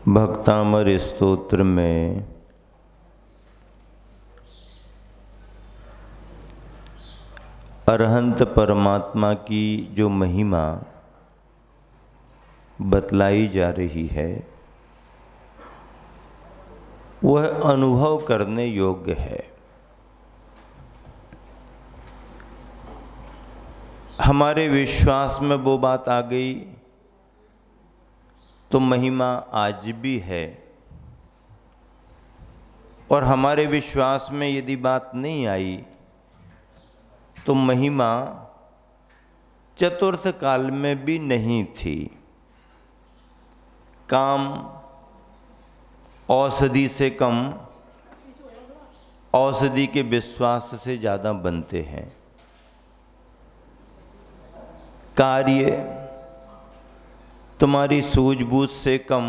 भक्तामर स्तोत्र में अरहंत परमात्मा की जो महिमा बतलाई जा रही है वह अनुभव करने योग्य है। हमारे विश्वास में वो बात आ गई तो महिमा आज भी है, और हमारे विश्वास में यदि बात नहीं आई तो महिमा चतुर्थ काल में भी नहीं थी। काम औषधि से कम, औषधि के विश्वास से ज़्यादा बनते हैं। कार्य तुम्हारी सूझबूझ से कम,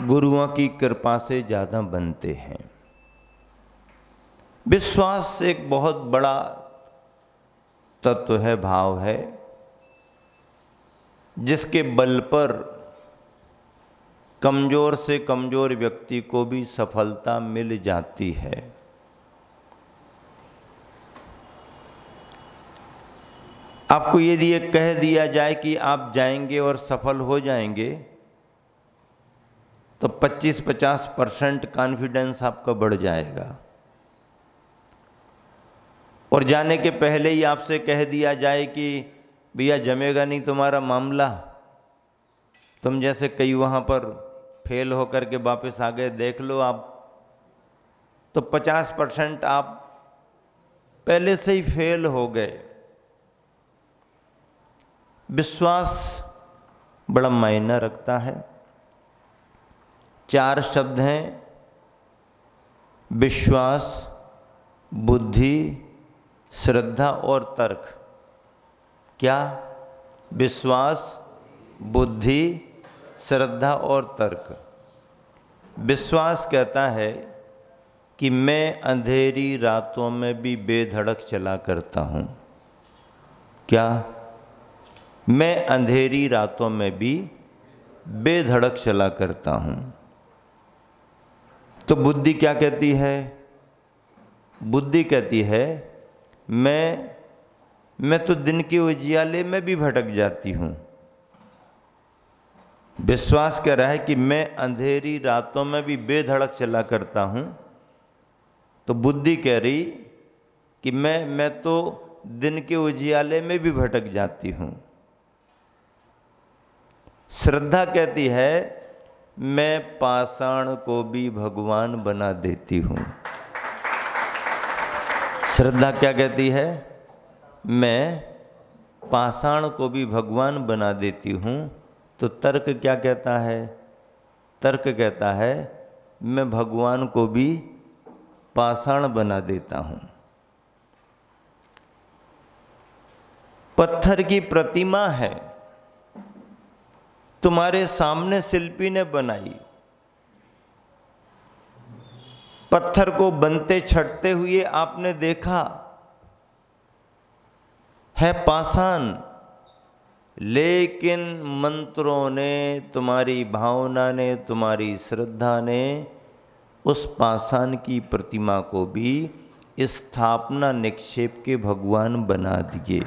गुरुओं की कृपा से ज़्यादा बनते हैं। विश्वास एक बहुत बड़ा तत्व है, भाव है, जिसके बल पर कमज़ोर से कमज़ोर व्यक्ति को भी सफलता मिल जाती है। आपको यदि ये कह दिया जाए कि आप जाएंगे और सफल हो जाएंगे तो 25-50% कॉन्फिडेंस आपका बढ़ जाएगा, और जाने के पहले ही आपसे कह दिया जाए कि भैया जमेगा नहीं तुम्हारा मामला, तुम जैसे कई वहाँ पर फेल होकर के वापस आ गए, देख लो आप, तो 50% आप पहले से ही फेल हो गए। विश्वास बड़ा मायना रखता है। 4 शब्द हैं: विश्वास, बुद्धि, श्रद्धा और तर्क। क्या? विश्वास, बुद्धि, श्रद्धा और तर्क। विश्वास कहता है कि मैं अंधेरी रातों में भी बेधड़क चला करता हूँ। क्या? मैं अंधेरी रातों में भी बेधड़क चला करता हूँ। तो बुद्धि क्या कहती है? बुद्धि कहती है मैं तो दिन के उजियाले में भी भटक जाती हूँ। विश्वास कह रहा है कि मैं अंधेरी रातों में भी बेधड़क चला करता हूँ, तो बुद्धि कह रही कि मैं तो दिन के उजियाले में भी भटक जाती हूँ। श्रद्धा कहती है मैं पाषाण को भी भगवान बना देती हूँ। श्रद्धा क्या कहती है? मैं पाषाण को भी भगवान बना देती हूँ। तो तर्क क्या कहता है? तर्क कहता है मैं भगवान को भी पाषाण बना देता हूँ। पत्थर की प्रतिमा है, तुम्हारे सामने शिल्पी ने बनाई, पत्थर को बनते छटते हुए आपने देखा, है पाषाण, लेकिन मंत्रों ने, तुम्हारी भावना ने, तुम्हारी श्रद्धा ने उस पाषाण की प्रतिमा को भी स्थापना निक्षेप के भगवान बना दिए।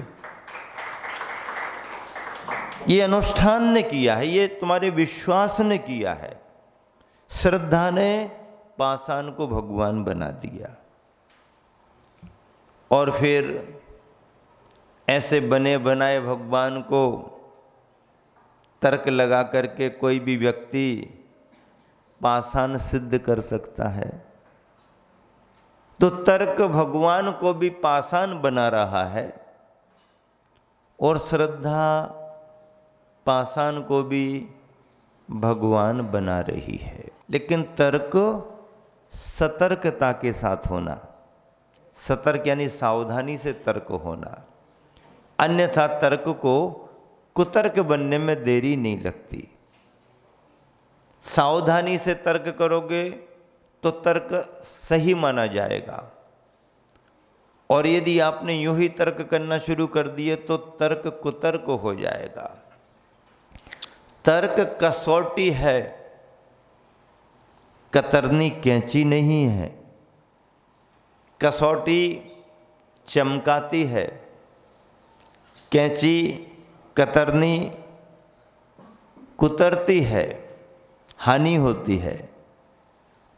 ये अनुष्ठान ने किया है, ये तुम्हारे विश्वास ने किया है। श्रद्धा ने पाषाण को भगवान बना दिया। और फिर ऐसे बने बनाए भगवान को तर्क लगा करके कोई भी व्यक्ति पाषाण सिद्ध कर सकता है। तो तर्क भगवान को भी पाषाण बना रहा है, और श्रद्धा पाषाण को भी भगवान बना रही है। लेकिन तर्क सतर्कता के साथ होना, सतर्क यानी सावधानी से तर्क होना, अन्यथा तर्क को कुतर्क बनने में देरी नहीं लगती। सावधानी से तर्क करोगे तो तर्क सही माना जाएगा, और यदि आपने यूं ही तर्क करना शुरू कर दिए तो तर्क कुतर्क हो जाएगा। तर्क कसौटी है, कतरनी कैंची नहीं है। कसौटी चमकाती है, कैंची कतरनी कुतरती है, हानि होती है।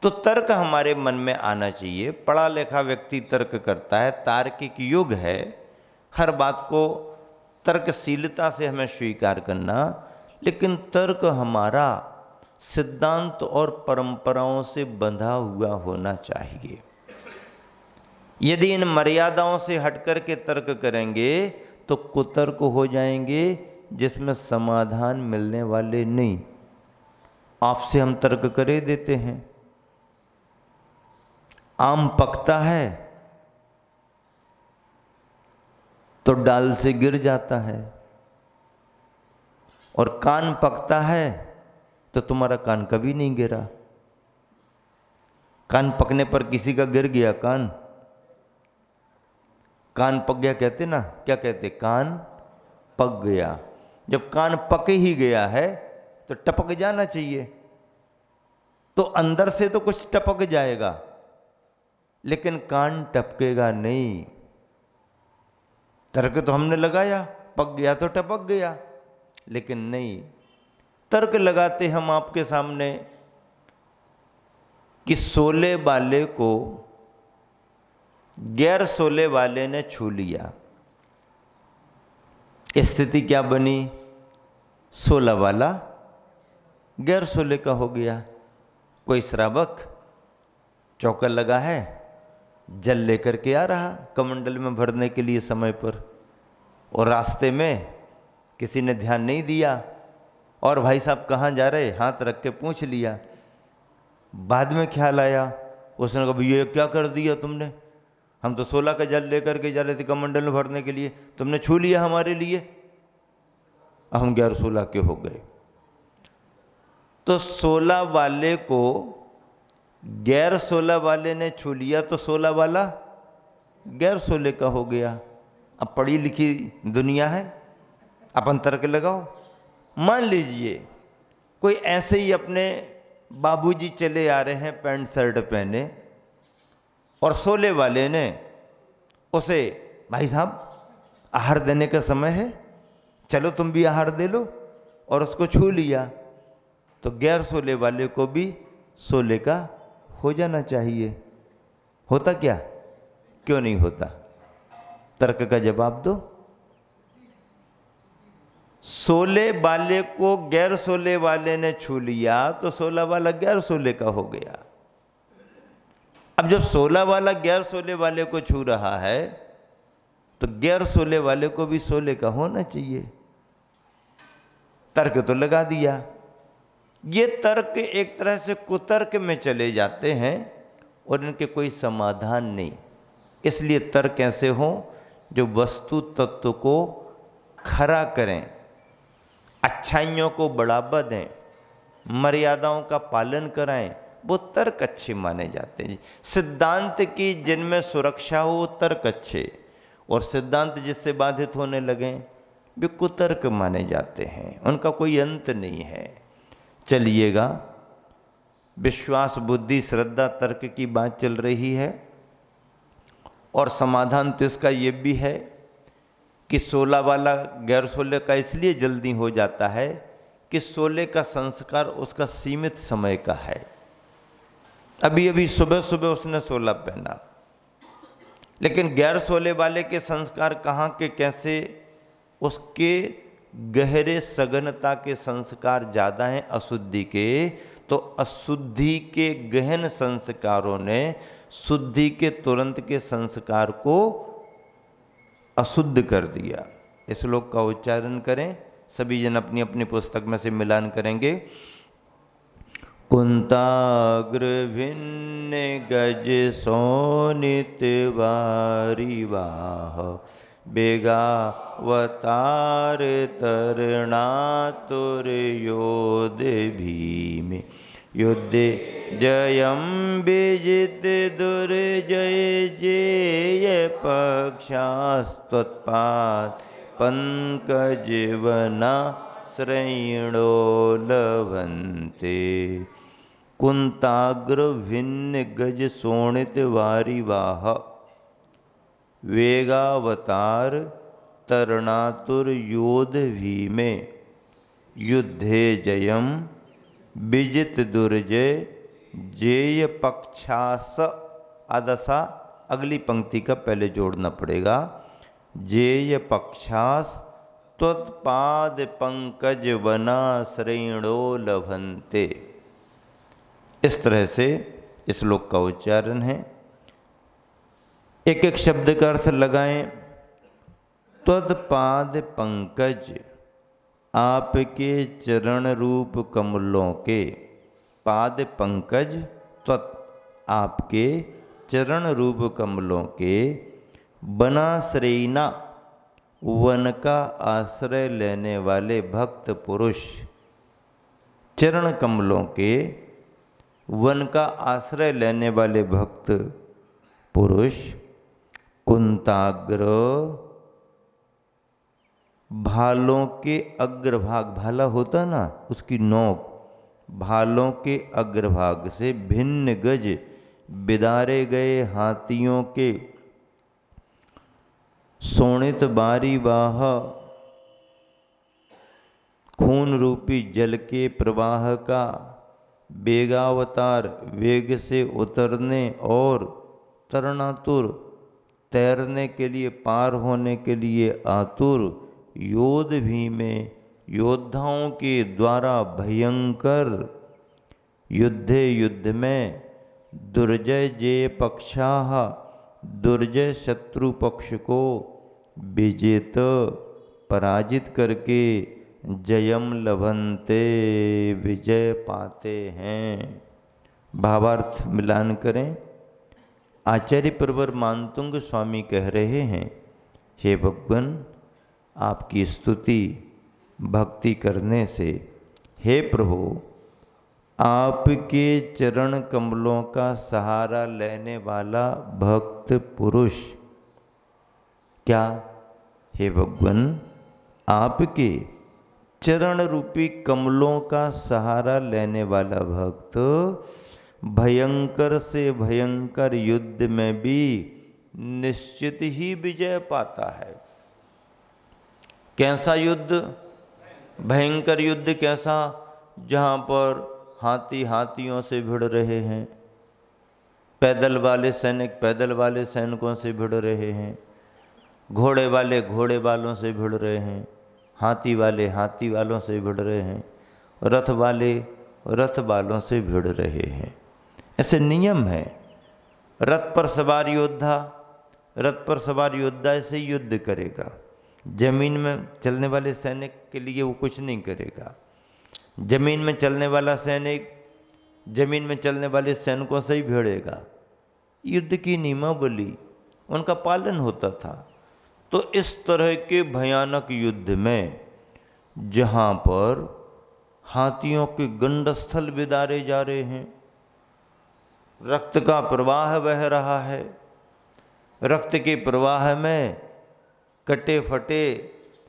तो तर्क हमारे मन में आना चाहिए। पढ़ा लिखा व्यक्ति तर्क करता है, तार्किक युग है। हर बात को तर्कशीलता से हमें स्वीकार करना, लेकिन तर्क हमारा सिद्धांत और परंपराओं से बंधा हुआ होना चाहिए। यदि इन मर्यादाओं से हटकर के तर्क करेंगे तो कुतर्क हो जाएंगे, जिसमें समाधान मिलने वाले नहीं। आपसे हम तर्क करे देते हैं। आम पकता है तो डाल से गिर जाता है, और कान पकता है तो तुम्हारा कान कभी नहीं गिरा। कान पकने पर किसी का गिर गया कान, कान पक गया कहते ना, क्या कहते? कान पक गया। जब कान पक ही गया है तो टपक जाना चाहिए। तो अंदर से तो कुछ टपक जाएगा, लेकिन कान टपकेगा नहीं। तर्क तो हमने लगाया, पक गया तो टपक गया, लेकिन नहीं। तर्क लगाते हम आपके सामने कि सोले वाले को गैर सोले वाले ने छू लिया। स्थिति क्या बनी? सोला वाला गैर सोले का हो गया। कोई श्रावक चौका लगा है, जल लेकर के आ रहा कमंडल में भरने के लिए समय पर, और रास्ते में किसी ने ध्यान नहीं दिया, और भाई साहब कहाँ जा रहे, हाथ रख के पूछ लिया। बाद में ख्याल आया, उसने कहा ये क्या कर दिया तुमने, हम तो 16 का जल लेकर के जा रहे थे कमंडल में भरने के लिए, तुमने छू लिया हमारे लिए, हम 11-16 के हो गए। तो 16 वाले को गैर 16 वाले ने छू लिया तो 16 वाला गैर 16 का हो गया। अब पढ़ी लिखी दुनिया है, अपन तर्क लगाओ। मान लीजिए कोई ऐसे ही अपने बाबूजी चले आ रहे हैं पैंट शर्ट पहने, और 16 वाले ने उसे, भाई साहब आहार देने का समय है, चलो तुम भी आहार दे लो, और उसको छू लिया, तो गैर 16 वाले को भी 16 का हो जाना चाहिए। होता क्या? क्यों नहीं होता? तर्क का जवाब दो। 16 वाले को गैर 16 वाले ने छू लिया तो 16 वाला गैर 16 का हो गया। अब जब 16 वाला गैर 16 वाले को छू रहा है तो गैर 16 वाले को भी 16 का होना चाहिए। तर्क तो लगा दिया। ये तर्क एक तरह से कुतर्क में चले जाते हैं और इनके कोई समाधान नहीं। इसलिए तर्क ऐसे हों जो वस्तु तत्व को खरा करें, अच्छाइयों को बढ़ावा दें, मर्यादाओं का पालन कराएं, वो तर्क अच्छे माने जाते हैं। सिद्धांत की जिनमें सुरक्षा हो वो तर्क अच्छे, और सिद्धांत जिससे बाधित होने लगें वे कुतर्क माने जाते हैं, उनका कोई अंत नहीं है। चलिएगा, विश्वास बुद्धि श्रद्धा तर्क की बात चल रही है, और समाधान तो इसका ये भी है कि 16 वाला गैर 16 का इसलिए जल्दी हो जाता है कि 16 का संस्कार उसका सीमित समय का है। अभी अभी सुबह सुबह उसने 16 पहना, लेकिन गैर 16 वाले के संस्कार कहाँ के कैसे, उसके गहरे सघनता के संस्कार ज़्यादा हैं अशुद्धि के, तो अशुद्धि के गहन संस्कारों ने शुद्धि के तुरंत के संस्कार को अशुद्ध कर दिया। इस श्लोक का उच्चारण करें, सभी जन अपनी अपनी पुस्तक में से मिलान करेंगे। कुंताग्र भिन्न गज सोनित वारिवाह, बेगावतार तरणातुर योध भीम, युद्ध जयम विजित दुर्जय जेय पक्षास्तुत्पात पंकज वना श्रेणो लभन्ते। कुंताग्र भिन्न गज शोणित वारिवाह। वेगावतार तरणातुर योध भीमे। युद्धे जयम विजित दुर्जय जेय पक्षास। आदशा अगली पंक्ति का पहले जोड़ना पड़ेगा। जेय पक्षास त्वत्पाद पंकज वना श्रेणो लभन्ते। इस तरह से इस श्लोक का उच्चारण है। एक एक शब्द का अर्थ लगाएं। त्वत्पाद पंकज, आपके चरण रूप कमलों के। पाद पंकज त्वत्, आपके चरण रूप कमलों के। वनाश्रयिना, वन का आश्रय लेने वाले भक्त पुरुष। चरण कमलों के वन का आश्रय लेने वाले भक्त पुरुष। कुंताग्र, भालों के अग्रभाग, भाला होता ना उसकी नोक, भालों के अग्रभाग से भिन्न गज, बिदारे गए हाथियों के। शोणित बारीवाह, खून रूपी जल के प्रवाह का। वेगावतार, वेग से उतरने और तरणातुर, तैरने के लिए, पार होने के लिए आतुर। योध भी में, योद्धाओं के द्वारा भयंकर। युद्धे, युद्ध में। दुर्जय जय पक्षाः, दुर्जय शत्रु पक्ष को विजेत, पराजित करके। जयम लभन्ते, विजय पाते हैं। भावार्थ मिलान करें। आचार्य प्रवर मानतुंग स्वामी कह रहे हैं, हे भगवान, आपकी स्तुति भक्ति करने से, हे प्रभु, आपके चरण कमलों का सहारा लेने वाला भक्त पुरुष। क्या? हे भगवान, आपके चरण रूपी कमलों का सहारा लेने वाला भक्त भयंकर से भयंकर युद्ध में भी निश्चित ही विजय पाता है। कैसा युद्ध? भयंकर युद्ध। कैसा? जहाँ पर हाथी हाथियों से भिड़ रहे हैं, पैदल वाले सैनिक पैदल वाले सैनिकों से भिड़ रहे हैं, घोड़े वाले घोड़े वालों से भिड़ रहे हैं, हाथी वाले हाथी वालों से भिड़ रहे हैं, रथ वाले रथ वालों से भिड़ रहे हैं। ऐसे नियम है। रथ पर सवार योद्धा, रथ पर सवार योद्धा से युद्ध करेगा। जमीन में चलने वाले सैनिक के लिए वो कुछ नहीं करेगा। जमीन में चलने वाला सैनिक जमीन में चलने वाले सैनिकों से ही भिड़ेगा। युद्ध की नियमावली उनका पालन होता था। तो इस तरह के भयानक युद्ध में जहाँ पर हाथियों के गंडस्थल बिदारे जा रहे हैं, रक्त का प्रवाह बह रहा है, रक्त के प्रवाह में कटे फटे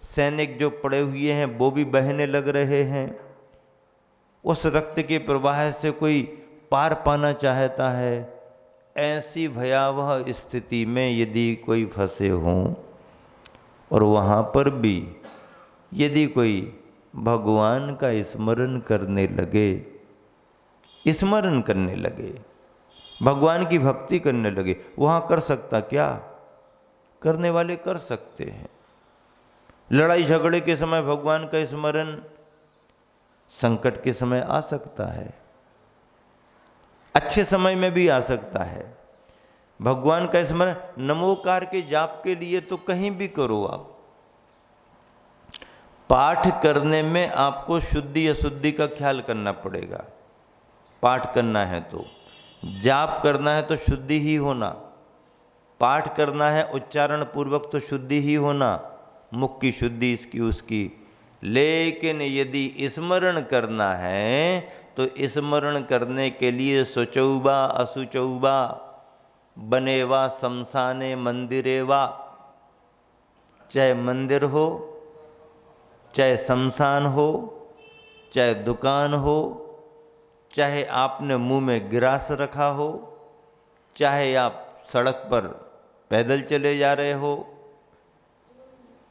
सैनिक जो पड़े हुए हैं वो भी बहने लग रहे हैं। उस रक्त के प्रवाह से कोई पार पाना चाहता है। ऐसी भयावह स्थिति में यदि कोई फंसे हों और वहाँ पर भी यदि कोई भगवान का स्मरण करने लगे, स्मरण करने लगे, भगवान की भक्ति करने लगे, वहाँ कर सकता क्या? करने वाले कर सकते हैं। लड़ाई झगड़े के समय भगवान का स्मरण संकट के समय आ सकता है, अच्छे समय में भी आ सकता है। भगवान का स्मरण नमोकार के जाप के लिए तो कहीं भी करो आप। पाठ करने में आपको शुद्धि अशुद्धि का ख्याल करना पड़ेगा। पाठ करना है तो, जाप करना है तो शुद्धि ही होना, पाठ करना है उच्चारण पूर्वक तो शुद्धि ही होना, मुख की शुद्धि इसकी उसकी। लेकिन यदि स्मरण करना है तो स्मरण करने के लिए शुचौबा अशुचौबा बनेवा शमशाने मंदिरेवा, चाहे मंदिर हो चाहे शमशान हो, चाहे दुकान हो, चाहे आपने मुंह में गिरास रखा हो, चाहे आप सड़क पर पैदल चले जा रहे हो,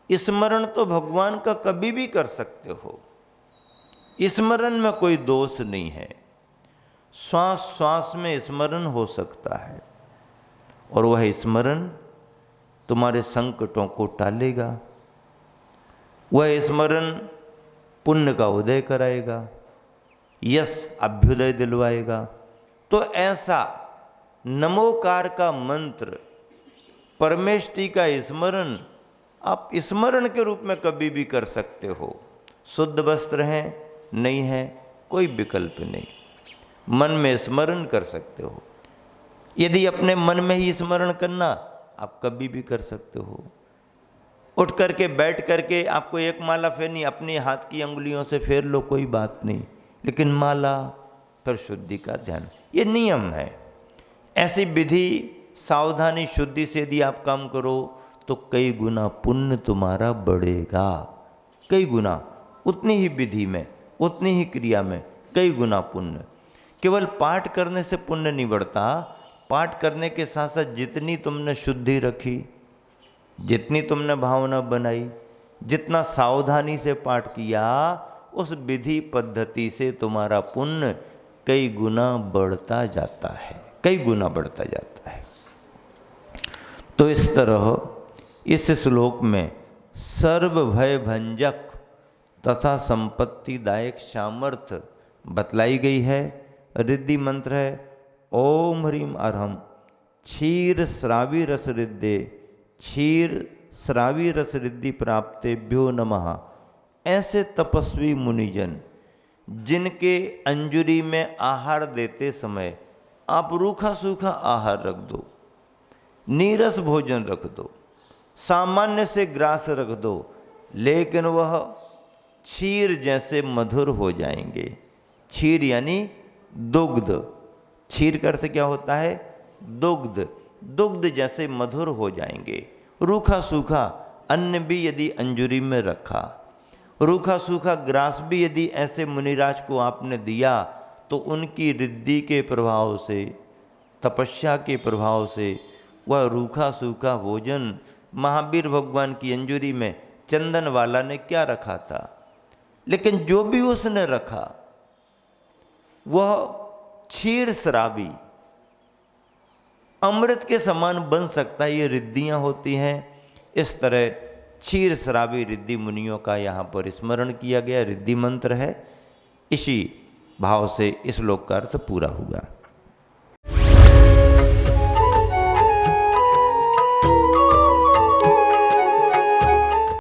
स्मरण तो भगवान का कभी भी कर सकते हो। स्मरण में कोई दोष नहीं है। श्वास श्वास में स्मरण हो सकता है और वह स्मरण तुम्हारे संकटों को टालेगा। वह स्मरण पुण्य का उदय कराएगा, यश अभ्युदय दिलवाएगा। तो ऐसा नमोकार का मंत्र, परमेष्टि का स्मरण आप स्मरण के रूप में कभी भी कर सकते हो। शुद्ध वस्त्र है, नहीं है, कोई विकल्प नहीं, मन में स्मरण कर सकते हो। यदि अपने मन में ही स्मरण करना, आप कभी भी कर सकते हो। उठ करके बैठ करके आपको एक माला फेरनी, अपने हाथ की अंगुलियों से फेर लो, कोई बात नहीं, लेकिन माला फिर शुद्धि का ध्यान, ये नियम है। ऐसी विधि सावधानी शुद्धि से यदि आप काम करो तो कई गुना पुण्य तुम्हारा बढ़ेगा। कई गुना, उतनी ही विधि में, उतनी ही क्रिया में कई गुना पुण्य। केवल पाठ करने से पुण्य नहीं बढ़ता, पाठ करने के साथ साथ जितनी तुमने शुद्धि रखी, जितनी तुमने भावना बनाई, जितना सावधानी से पाठ किया, उस विधि पद्धति से तुम्हारा पुण्य कई गुना बढ़ता जाता है, कई गुना बढ़ता जाता है। तो इस तरह इस श्लोक में सर्व भय भंजक तथा संपत्तिदायक सामर्थ्य बतलाई गई है। रिद्धि मंत्र है ओम ह्रीम अरहम क्षीर श्रावी रस रिद्धे क्षीर श्रावी रस रिद्धि प्राप्तेभ्यो नमः। ऐसे तपस्वी मुनिजन जिनके अंजुरी में आहार देते समय आप रूखा सूखा आहार रख दो, नीरस भोजन रख दो, सामान्य से ग्रास रख दो, लेकिन वह क्षीर जैसे मधुर हो जाएंगे। क्षीर यानी दुग्ध, क्षीर का अर्थ क्या होता है? दुग्ध। दुग्ध जैसे मधुर हो जाएंगे। रूखा सूखा अन्न भी यदि अंजुरी में रखा, रूखा सूखा ग्रास भी यदि ऐसे मुनिराज को आपने दिया, तो उनकी रिद्धि के प्रभाव से, तपस्या के प्रभाव से वह रूखा सूखा भोजन, महावीर भगवान की अंजुरी में चंदन वाला ने क्या रखा था, लेकिन जो भी उसने रखा वह क्षीर श्रावी अमृत के समान बन सकता है। ये रिद्धियां होती हैं। इस तरह क्षीर श्रावी रिद्धि मुनियों का यहाँ पर स्मरण किया गया, रिद्धि मंत्र है। इसी भाव से इस श्लोक का अर्थ पूरा हुआ।